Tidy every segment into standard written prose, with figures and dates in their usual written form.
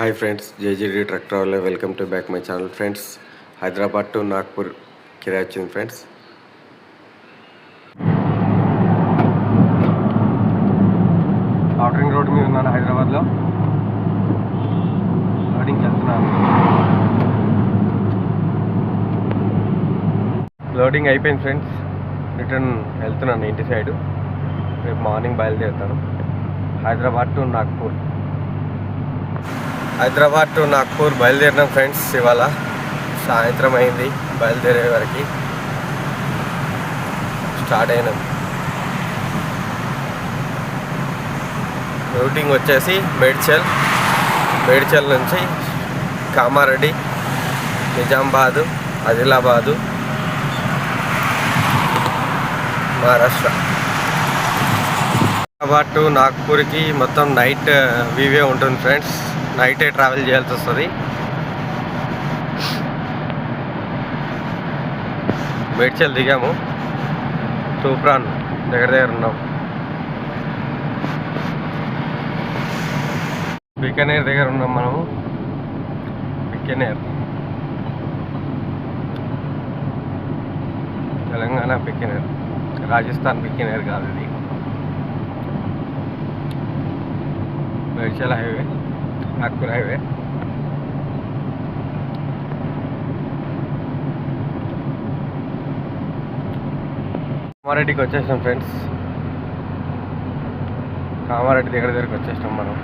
Hi friends, JGD truck traveller welcome to back my channel friends. Hyderabad to Nagpur కిరాయి వచ్చింది friends. Outer ring road మీద ఉన్నాను హైదరాబాద్లో. లోడింగ్కి వెళ్తున్నాను. లోడింగ్ అయిపోయింది ఫ్రెండ్స్. రిటర్న్ వెళ్తున్నాను ఇంటి సైడు. రేపు మార్నింగ్ బయలుదేరుతాను. హైదరాబాద్ టు నాగ్పూర్ బయలుదేరినాం ఫ్రెండ్స్. ఇవాళ సాయంత్రం అయింది బయలుదేరే వరకు. స్టార్ట్ అయినాం. రూటింగ్ వచ్చేసి మేడ్చల్ నుంచి కామారెడ్డి, నిజామాబాదు, ఆదిలాబాదు, మహారాష్ట్ర. హైదరాబాద్ టు నాగ్పూర్కి మొత్తం నైట్ వీవే ఉంటుంది ఫ్రెండ్స్. నైటే ట్రావెల్ చేయాల్సి వస్తుంది. మేడ్చల్ దిగాము. తూప్రాన్ దగ్గర ఉన్నాం. బికనేర్ దగ్గర ఉన్నాం మనము. బికనేర్, తెలంగాణ బికనేర్, రాజస్థాన్ బికనేర్ కాదు ఇది. Medchal highway, Nagpur highway. కామారెడ్డికి వచ్చేసాం ఫ్రెండ్స్. కామారెడ్డి దగ్గరికి వచ్చేసాం మనం.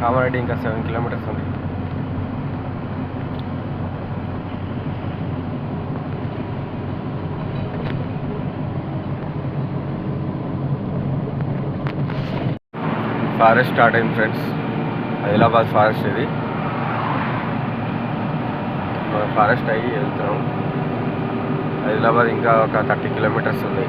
కామారెడ్డి ఇంకా 7 కిలోమీటర్స్ ఉంది. ఫారెస్ట్ స్టార్ట్ అయింది ఫ్రెండ్స్. ఆదిలాబాద్ ఫారెస్ట్ ఇది. ఫారెస్ట్ అయ్యి వెళ్తున్నాం. ఆదిలాబాద్ ఇంకా ఒక 30 కిలోమీటర్స్ ఉంది.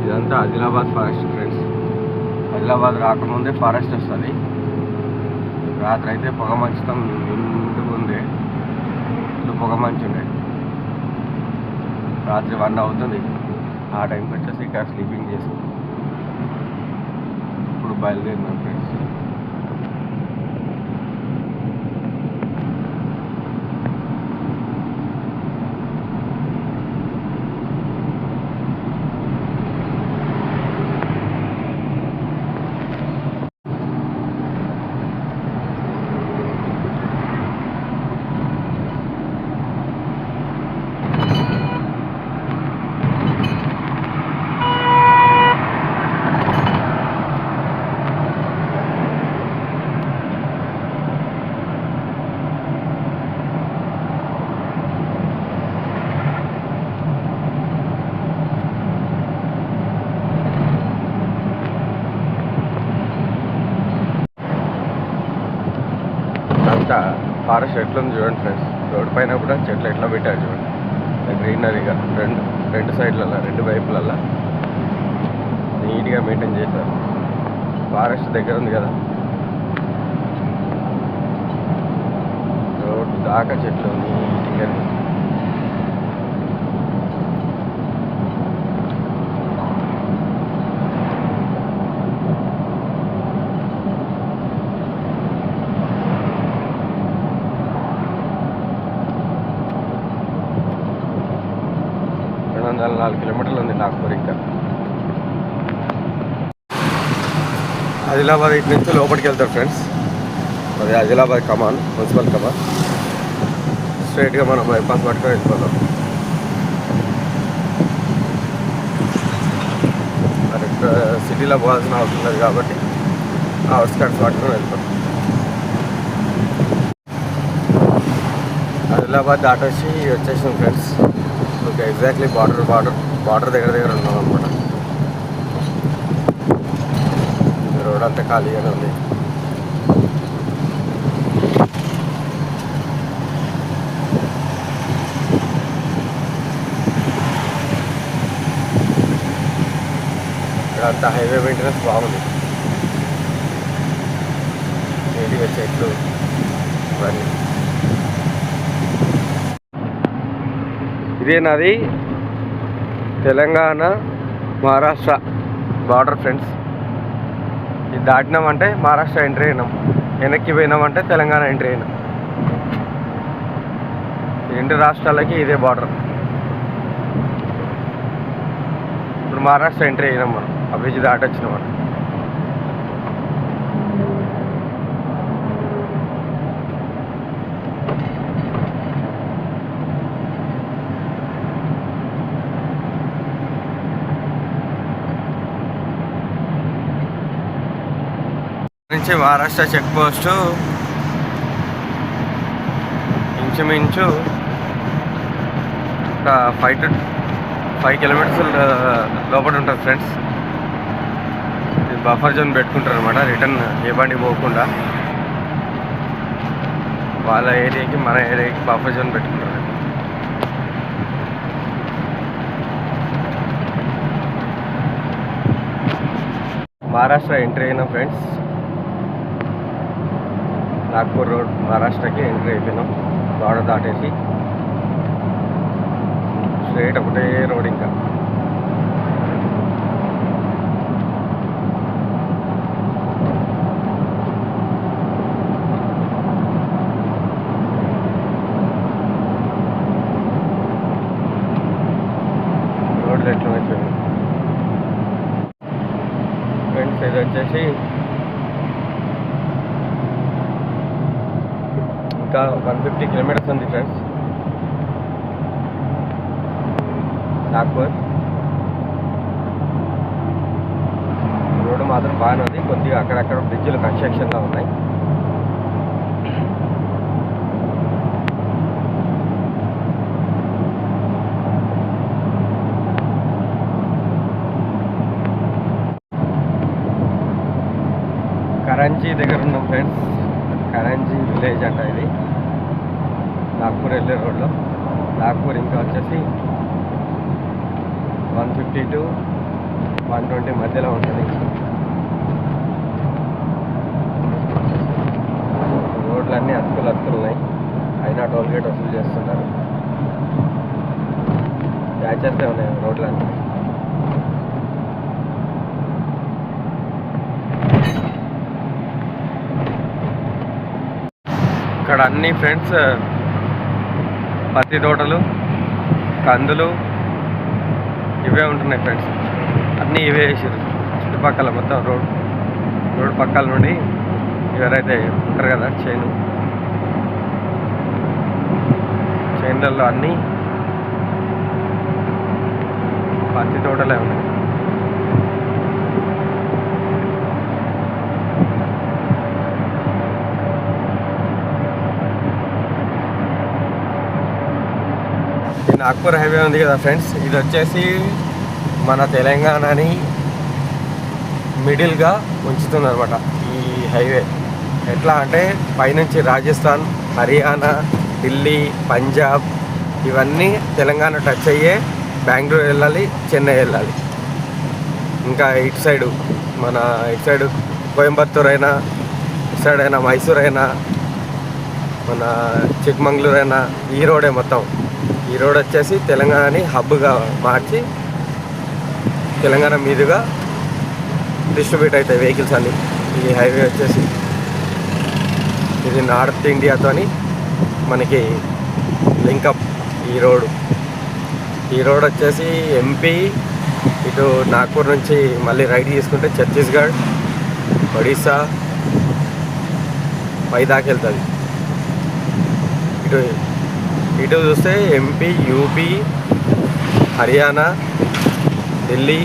ఇదంతా ఆదిలాబాద్ ఫారెస్ట్ ఫ్రెండ్స్. ఆదిలాబాద్ రాకముందే ఫారెస్ట్ వస్తుంది. రాత్రి అయితే పొగ మంచుతాం నిండుగా ఉంది. ఇల్లు పొగ మంచు ఉండే. రాత్రి 1 అవుతుంది. ఆ టైంకి వచ్చేసి ఇక్కడ స్లీపింగ్ చేస్తాం. ఇప్పుడు బయలుదేరినాం ఫ్రెండ్స్. ఫారెస్ట్ ఎట్లుంది చూడండి ఫ్రెండ్స్. రోడ్డు పైన కూడా చెట్లు ఎట్లా పెట్టారు చూడండి. గ్రీనరీగా రెండు సైడ్లలో, 2 వైపులల్లో నీట్గా మెయింటైన్ చేశారు. ఫారెస్ట్ దగ్గర ఉంది కదా, రోడ్డు దాకా చెట్లు నీట్గా. కిలోమీటర్లు 4 కిలోమీటర్లు ఉంది నాగ్పూర్. ఇంకా ఆదిలాబాద్ ఇటు నుంచి లోపలికి వెళ్తారు ఫ్రెండ్స్. అది ఆదిలాబాద్ కమాన్, మున్సిపల్ కమాన్. స్ట్రైట్గా మనం బైపాస్ పట్టుకొని వెళ్ళిపోతాం. మరి సిటీలో పోవాల్సిన అవసరం లేదు కాబట్టి అవుట్స్కట్స్ పట్టుకొని వెళ్తాం. ఆదిలాబాద్ దాటొచ్చి వచ్చేసాం ఫ్రెండ్స్. ఓకే, ఎగ్జాక్ట్లీ బార్డర్ దగ్గర ఉన్నాం అనమాట. రోడ్ అంతా ఖాళీగానే ఉంది. ఇదంతా హైవే మెయింటెనెన్స్ బాగుంది. నీట్గా చెట్లు ఇవన్నీ. ఇదే నాది తెలంగాణ మహారాష్ట్ర బార్డర్ ఫ్రెండ్స్. ఇది దాటినామంటే మహారాష్ట్ర ఎంట్రీ అయినాం, వెనక్కి పోయినామంటే తెలంగాణ ఎంట్రీ అయినాం. రెండు రాష్ట్రాలకి ఇదే బార్డర్. ఇప్పుడు మహారాష్ట్ర ఎంట్రీ అయినాం మనం, ఆ బ్రిడ్జ్ దాటొచ్చినాం మనం. నుంచి మహారాష్ట్ర చెక్ పోస్టు ఇంచుమించు ఒక 5 కిలోమీటర్స్ లోపల ఉంటుంది ఫ్రెండ్స్. ఇది బఫర్ జోన్ పెట్టుకుంటారు అనమాట, రిటర్న్ ఏ బండి పోకుండా వాళ్ళ ఏరియాకి మన ఏరియాకి బఫర్ జోన్ పెట్టుకుంటారు. మహారాష్ట్ర ఎంట్రీ అయినా ఫ్రెండ్స్, నాగ్పూర్ రోడ్ మహారాష్ట్రకి ఎంట్రీ అయిపోయినాం. బార్డర్ దాటేసి స్ట్రైట్ ఒకటే రోడ్. ఇంకా రోడ్లు ఎట్లా వచ్చాయి ఫ్రెండ్స్. ఇది వచ్చేసి ఇంకా 150 కిలోమీటర్స్ ఉంది ఫ్రెండ్స్ నాగ్పూర్. రోడ్డు మాత్రం బాగానే ఉంది, కొద్దిగా అక్కడక్కడ బ్రిడ్జ్లు కన్స్ట్రక్షన్లో ఉన్నాయి. కరంజీ దగ్గర ఉన్నాం ఫ్రెండ్స్. కరంజీ విలేజ్ అంట ఇది, నాగ్పూర్ వెళ్ళే రోడ్లో. నాగ్పూర్ ఇంకా వచ్చేసి 150 to 120 మధ్యలో ఉంటుంది. రోడ్లన్నీ అతుకులు ఉన్నాయి, అయినా టోల్ గేట్ వసూలు చేస్తుంటారు. ప్యాచెసే ఉన్నాయి రోడ్లన్నీ. ఇక్కడ అన్ని ఫ్రెండ్స్ పత్తి తోటలు, కందులు ఇవే ఉంటున్నాయి ఫ్రెండ్స్. అన్నీ ఇవే వేసారు చుట్టుపక్కల మొత్తం. రోడ్ పక్కల నుండి ఎవరైతే ఉంటారు కదా చైన్లలో అన్నీ పత్తి తోటలే ఉన్నాయి. నాగ్పూర్ హైవే ఉంది కదా ఫ్రెండ్స్, ఇది వచ్చేసి మన తెలంగాణని మిడిల్గా ఉంచుతుంది అనమాట ఈ హైవే. ఎట్లా అంటే పైనుంచి రాజస్థాన్, హర్యానా, ఢిల్లీ, పంజాబ్ ఇవన్నీ తెలంగాణ టచ్ అయ్యే బెంగళూరు వెళ్ళాలి, చెన్నై వెళ్ళాలి. ఇంకా ఇటు సైడు ఇటు సైడు కోయంబత్తూర్ అయినా, ఇటు సైడ్ అయినా మైసూర్ అయినా, మన చిక్మంగళూరు అయినా ఈ రోడే మొత్తం. ఈ రోడ్ వచ్చేసి తెలంగాణని హబ్గా మార్చి తెలంగాణ మీదుగా డిస్ట్రిబ్యూట్ అవుతాయి వెహికల్స్ అన్నీ. ఈ హైవే వచ్చేసి ఇది నార్త్ ఇండియాతోని మనకి లింకప్. ఈ రోడ్ వచ్చేసి ఎంపీ ఇటు నాగ్పూర్ నుంచి మళ్ళీ రైట్ తీసుకుంటే ఛత్తీస్గఢ్, ఒడిస్సా పైదాకా వెళ్తుంది. ఇటు చూస్తే ఎంపీ, యూపీ, హర్యానా, ఢిల్లీ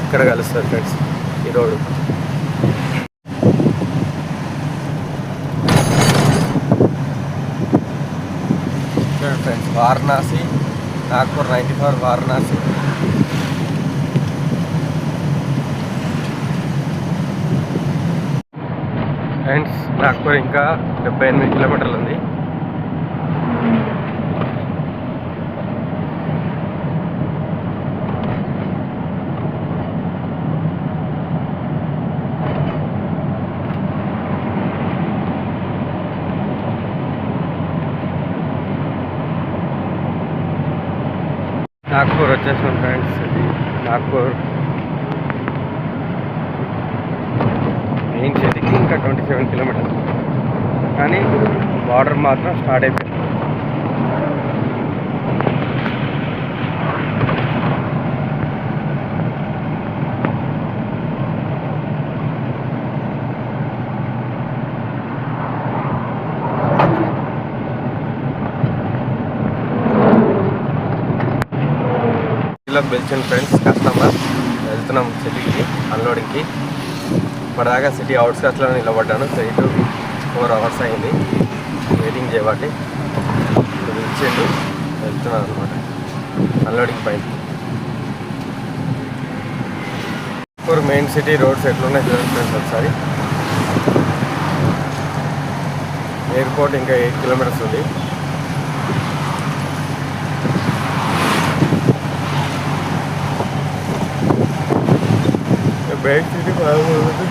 ఇక్కడ కలుస్తుంది ఫ్రెండ్స్ ఈ road. Friends Varanasi, Nagpur 94 Varanasi. Friends Nagpur ఇంకా 78 కిలోమీటర్లు ఉంది. నాగ్పూర్ వచ్చేసాం ఫ్రెండ్స్. ఇది నాగ్పూర్ మెయిన్ సిటీకి ఇంకా 27 కిలోమీటర్స్, కానీ బార్డర్ మాత్రం స్టార్ట్ అయిపోయింది. సిటీలోకి పిలిచిన ఫ్రెండ్స్ కస్టమర్, వెళ్తున్నాం సిటీకి అన్లోడింగ్కి. ఇప్పటిదాకా సిటీ అవుట్స్కట్స్లో నిలబడ్డాను. 3 to 4 hours అయింది వెయిటింగ్ చేయబట్టి. పిలిచిండు, వెళ్తున్నాను అనమాట అన్లోడింగ్ పైన. నాగ్పూర్ మెయిన్ సిటీ రోడ్స్ ఎట్లున్నాయి చూడండి ఫ్రెండ్స్ ఒకసారి. ఎయిర్పోర్ట్ ఇంకా 8 కిలోమీటర్స్ ఉంది. మెయిన్ సిటీ బాగుంది.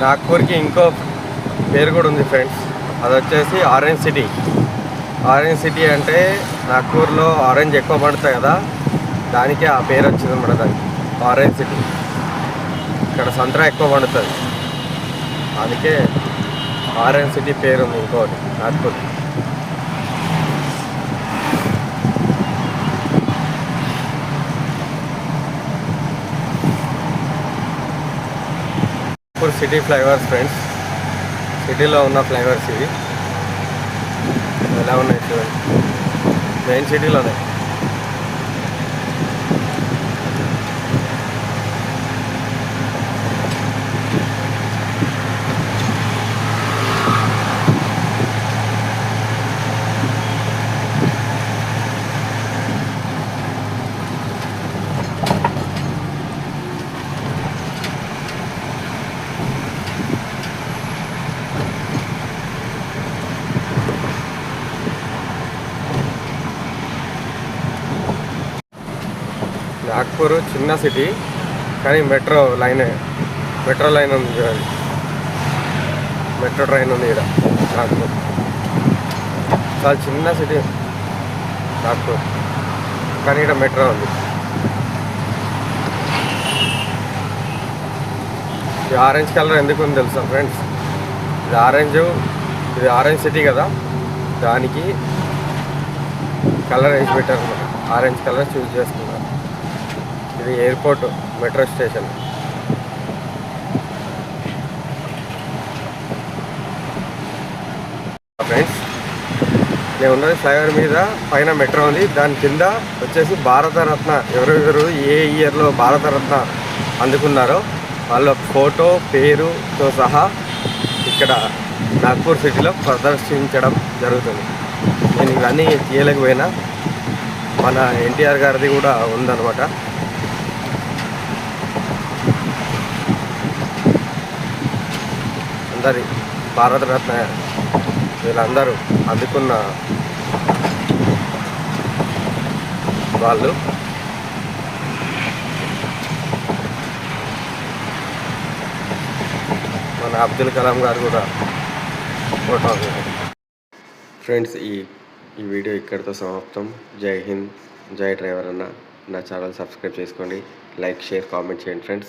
నాగ్పూర్కి ఇంకో పేరు కూడా ఉంది ఫ్రెండ్స్, అది వచ్చేసి ఆరెంజ్ సిటీ. ఆరెంజ్ సిటీ అంటే నాగ్పూర్లో ఆరెంజ్ ఎక్కువ పడతాయి కదా, దానికే ఆ పేరు వచ్చింది అన్నమాట. దానికి ఆరెంజ్ సిటీ. ఇక్కడ సంత్రా ఎక్కువ పండుతుంది, అందుకే ఆరెంజ్ సిటీ పేరు ఉంది ఇంకోటి Nagpur. Nagpur city flyovers friends, సిటీలో ఉన్న ఫ్లైఓవర్స్ ఇవి. ఎలా ఉన్నాయి చూడండి, మెయిన్ సిటీలోనే. నాగ్పూర్ చిన్న సిటీ, కానీ మెట్రో లైన్ ఉంది చూడండి. మెట్రో ట్రైన్ ఉంది ఇక్కడ నాగ్పూర్. చాలా చిన్న సిటీ నాగ్పూర్, కానీ ఇక్కడ మెట్రో ఉంది. ఇది ఆరెంజ్ కలర్ ఎందుకు ఉంది తెలుసా ఫ్రెండ్స్? ఇది ఆరెంజ్ సిటీ కదా, దానికి కలర్ వేసి పెట్టారు అన్నమాట. ఆరెంజ్ కలర్ చూస్ చేసుకున్నారు. ఇది ఎయిర్పోర్ట్ మెట్రో స్టేషన్. ఫ్రెండ్స్, నేను ఉన్నది ఫ్లైఓవర్ మీద, పైన మెట్రో ఉంది, దాని కింద వచ్చేసి భారతరత్న. ఎవరెవరు ఏ ఇయర్లో భారతరత్న అందుకున్నారో వాళ్ళ ఫోటో పేరుతో సహా ఇక్కడ నాగ్పూర్ సిటీలో ప్రదర్శించడం జరుగుతుంది. నేను ఇవన్నీ తీయలేకపోయినా, మన ఎన్టీఆర్ గారిది కూడా ఉందన్నమాట. అందరి భారతరత్న వీళ్ళందరూ అందుకున్న వాళ్ళు. మన అబ్దుల్ కలాం గారు కూడా ఫోటో. ఫ్రెండ్స్, ఈ వీడియో ఇక్కడితో సమాప్తం. జై హింద్, జై డ్రైవర్ అన్న. నా ఛానల్ సబ్స్క్రైబ్ చేసుకోండి, లైక్, షేర్, కామెంట్ చేయండి ఫ్రెండ్స్.